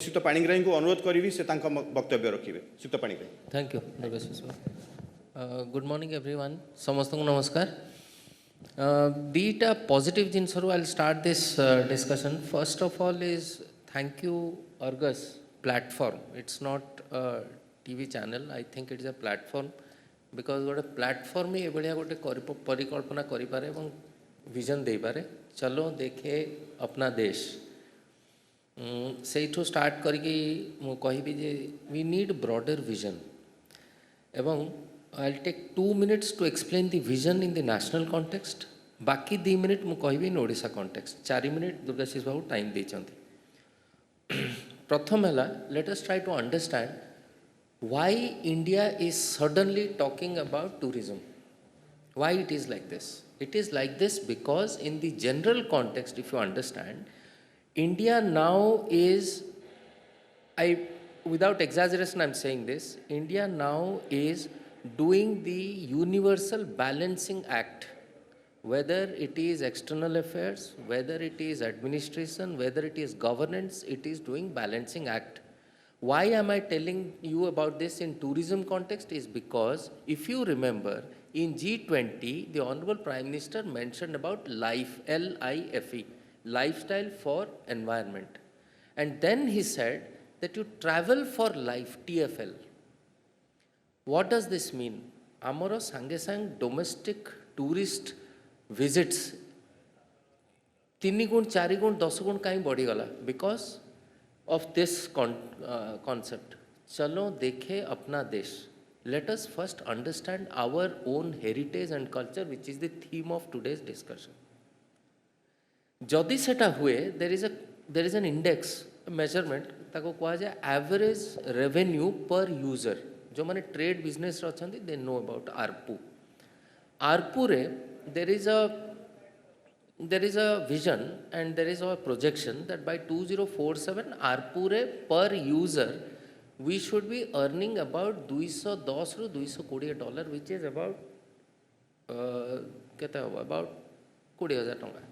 श्रीयुक्त पाणिग्राही को अनुरोध करी से वक्तव्य रखिए। Shriyukta Panigrahi. Thank you sir. Good morning everyone, समस्त को नमस्कार। दीटा पॉजिटिव जिनस I start this discussion. First of all is thank you Argus platform. It's not TV channel, I think it's a platform because गोटे प्लेटफॉर्म ही एभलिया गोटे परिकल्पना करें विजन दे पारे। चलो देखे अपना देश से स्टार्ट करके मु कहि जे वी नीड ब्रॉडर विजन एवं I will take 2 minutes to explain the vision in the national context. बाकी 2 minutes मु कहि in Odisha context. 4 minutes Durgashish babu time देचंती। प्रथम है let us try to understand why India is suddenly talking about tourism. Why it is like this? It is like this because in the general context, if you understand, India now is, without exaggeration I'm saying this, India now is doing the universal balancing act, whether it is external affairs, whether it is administration, whether it is governance, it is doing balancing act. Why am I telling you about this in tourism context is because if you remember, in G20, the Honorable Prime Minister mentioned about LIFE, L-I-F-E, lifestyle for environment. And then he said that you travel for life, TFL. What does this mean? Amaro sange sang domestic tourist visits 3 गुण 4 गुण 10 गुण कहीं बढ़ी गला because of this concept. चलो देखे अपना देश. Let us first understand our own heritage and culture, which is the theme of today's discussion. जदि सेटा हुए, there is an index, a measurement, ताको कहा जाए average revenue per user. जो माने trade business रे अछंती, they know about ARPU. ARPU रे there is a vision and there is a projection that by 2047 ARPU रे per user we should be earning about $210 ରୁ $220, which is about about 20,000 टंका,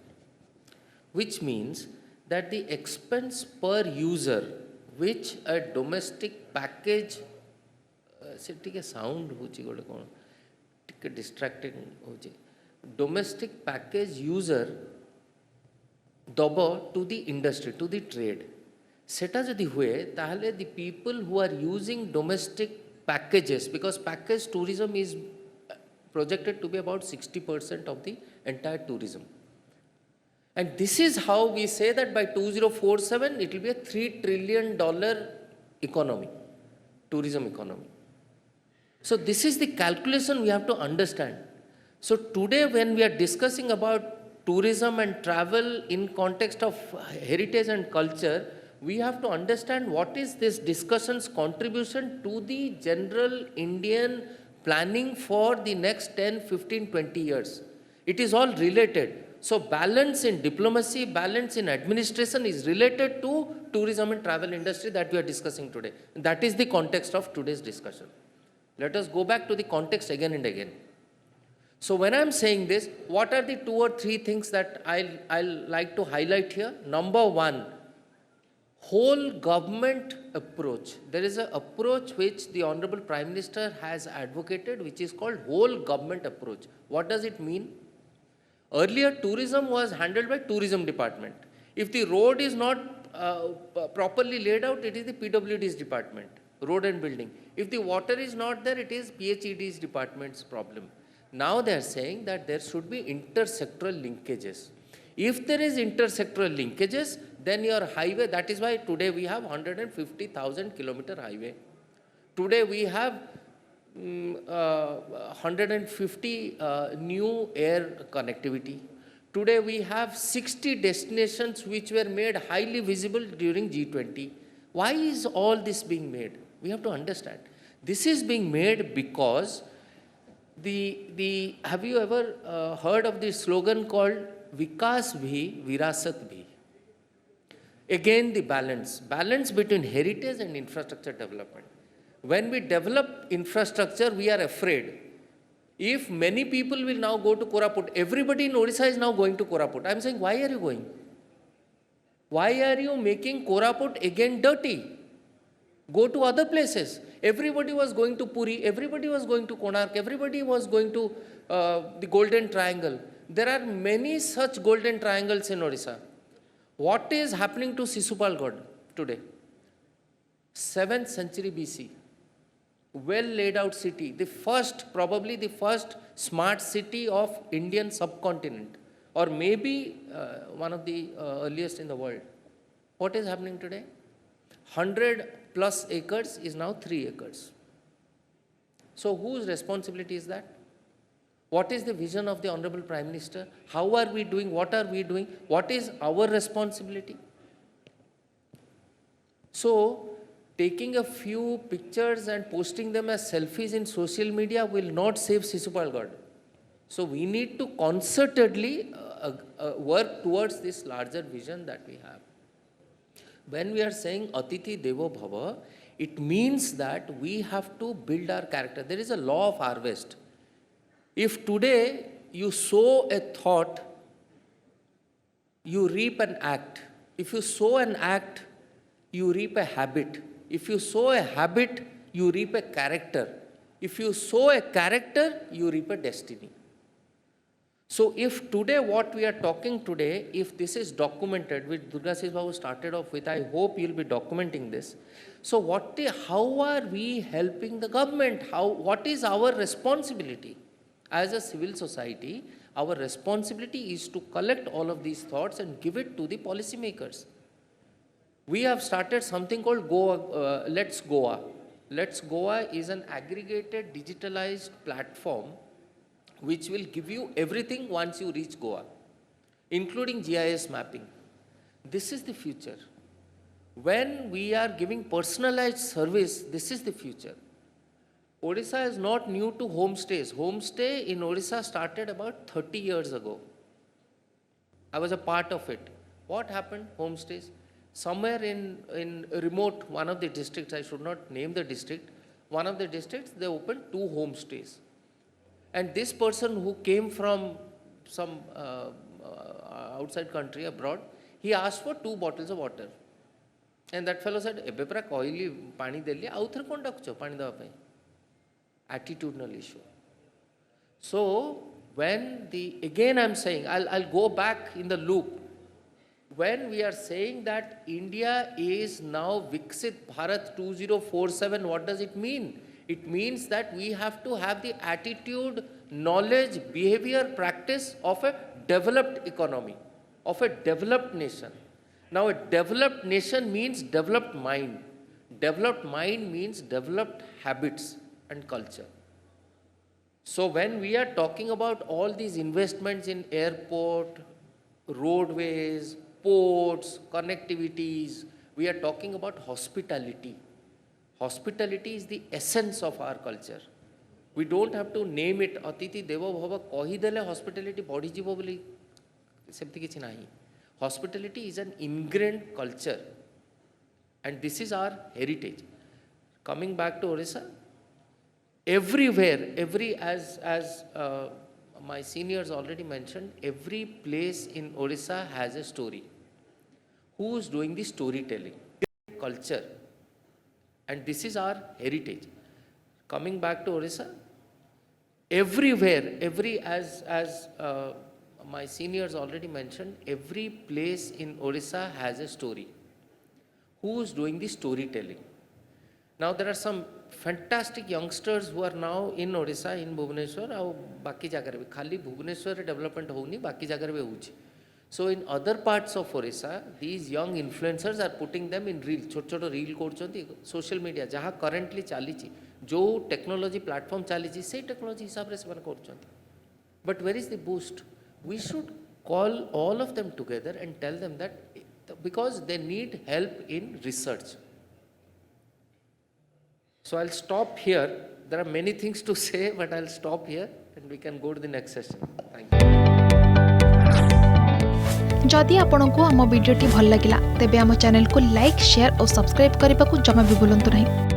which means that the expense per user which a domestic package से टिके sound होची गोटे कोन टिके distracting होची domestic package user दबो to the industry, to the trade. सेटा जदि हुए ताहले the people who are using domestic packages, because package tourism is projected to be about 60% of the entire tourism, and this is how we say that by 2047 it will be a $3 trillion economy, tourism economy. So this is the calculation we have to understand. So today when we are discussing about tourism and travel in context of heritage and culture, we have to understand what is this discussion's contribution to the general Indian planning for the next 10, 15, 20 years. It is all related. So balance in diplomacy, balance in administration is related to tourism and travel industry that we are discussing today. That is the context of today's discussion. Let us go back to the context again and again. So when I am saying this, what are the 2 or 3 things that I'll like to highlight here? Number 1, whole government approach. There is an approach which the Honorable Prime Minister has advocated, which is called whole government approach. What does it mean? Earlier, tourism was handled by tourism department. If the road is not properly laid out, it is the PWD's department, road and building. If the water is not there, it is PHED's department's problem. Now they are saying that there should be intersectoral linkages. If there is intersectoral linkages, then your highway, that is why today we have 150,000 kilometer highway. Today we have 150 new air connectivity. Today we have 60 destinations which were made highly visible during G20. Why is all this being made? We have to understand. This is being made because have you ever heard of the slogan called Vikas bhi, Virasat bhi? Again, the balance between heritage and infrastructure development. When we develop infrastructure, we are afraid. If many people will now go to Koraput, everybody in Odisha is now going to Koraput. I am saying, why are you going? Why are you making Koraput again dirty? Go to other places. Everybody was going to Puri, everybody was going to Konark, everybody was going to the Golden Triangle. There are many such Golden Triangles in Odisha. What is happening to Sisupalgarh today? 7th century BC. Well laid out city. The first, probably the first smart city of Indian subcontinent. Or maybe one of the earliest in the world. What is happening today? 100 plus acres is now 3 acres. So whose responsibility is that? What is the vision of the Honorable Prime Minister? How are we doing? What are we doing? What is our responsibility? So, taking a few pictures and posting them as selfies in social media will not save Sisupalgarh. So, we need to concertedly work towards this larger vision that we have. When we are saying Atiti Devo Bhava, it means that we have to build our character. There is a law of harvest. If today you sow a thought, you reap an act. If you sow an act, you reap a habit. If you sow a habit, you reap a character. If you sow a character, you reap a destiny. So if today what we are talking today, if this is documented, which Durgasis Babu started off with, I hope you'll be documenting this. So how are we helping the government? What is our responsibility? As a civil society, our responsibility is to collect all of these thoughts and give it to the policymakers. We have started something called Let's Goa. Let's Goa is an aggregated digitalized platform which will give you everything once you reach Goa, including GIS mapping. This is the future. When we are giving personalized service, this is the future. Odisha is not new to homestays. Homestay in Odisha started about 30 years ago. I was a part of it. What happened? Homestays. Somewhere in remote, one of the districts, I should not name the district, one of the districts, they opened 2 homestays. And this person who came from some outside country, abroad, he asked for 2 bottles of water. And that fellow said, "Ebe pra koili pani deli, authar kon dakucho pani dava pai." Attitudinal issue. So when again I'm saying, I'll go back in the loop. When we are saying that India is now Viksit Bharat 2047, what does it mean? It means that we have to have the attitude, knowledge, behavior, practice of a developed economy, of a developed nation. Now a developed nation means developed mind. Developed mind means developed habits and culture. So when we are talking about all these investments in airport, roadways, ports, connectivities, we are talking about hospitality. Hospitality is the essence of our culture. We don't have to name it Atiti Devo Bhava kahidele hospitality badi jibo boli semti kichi nahi. Hospitality is an ingrained culture and this is our heritage. Coming back to Odisha, everywhere, as my seniors already mentioned, every place in Odisha has a story. Who is doing the storytelling? Culture. And this is our heritage. Coming back to Odisha, everywhere, as my seniors already mentioned, every place in Odisha has a story. Who is doing the storytelling? Now there are some fantastic youngsters who are now in Odisha, in Bhubaneswar, and baki jagare bhi khali Bhubaneswar development houni, baki jagare bhi hochi. So in other parts of Odisha, these young influencers are putting them in reel, छोट reel करछन्ती social media जहाँ currently चालीची, जो technology platform चालीची, से technology हिसाब रे seven करछन्ती. But where is the boost? We should call all of them together and tell them that because they need help in research. So I'll stop here. There are many things to say, but I'll stop here and we can go to the next session. Thank you. जदि आपंक आम भिडी भल लगा तेब आम channel को like share और subscribe करने को जमा भी भूलु नहीं।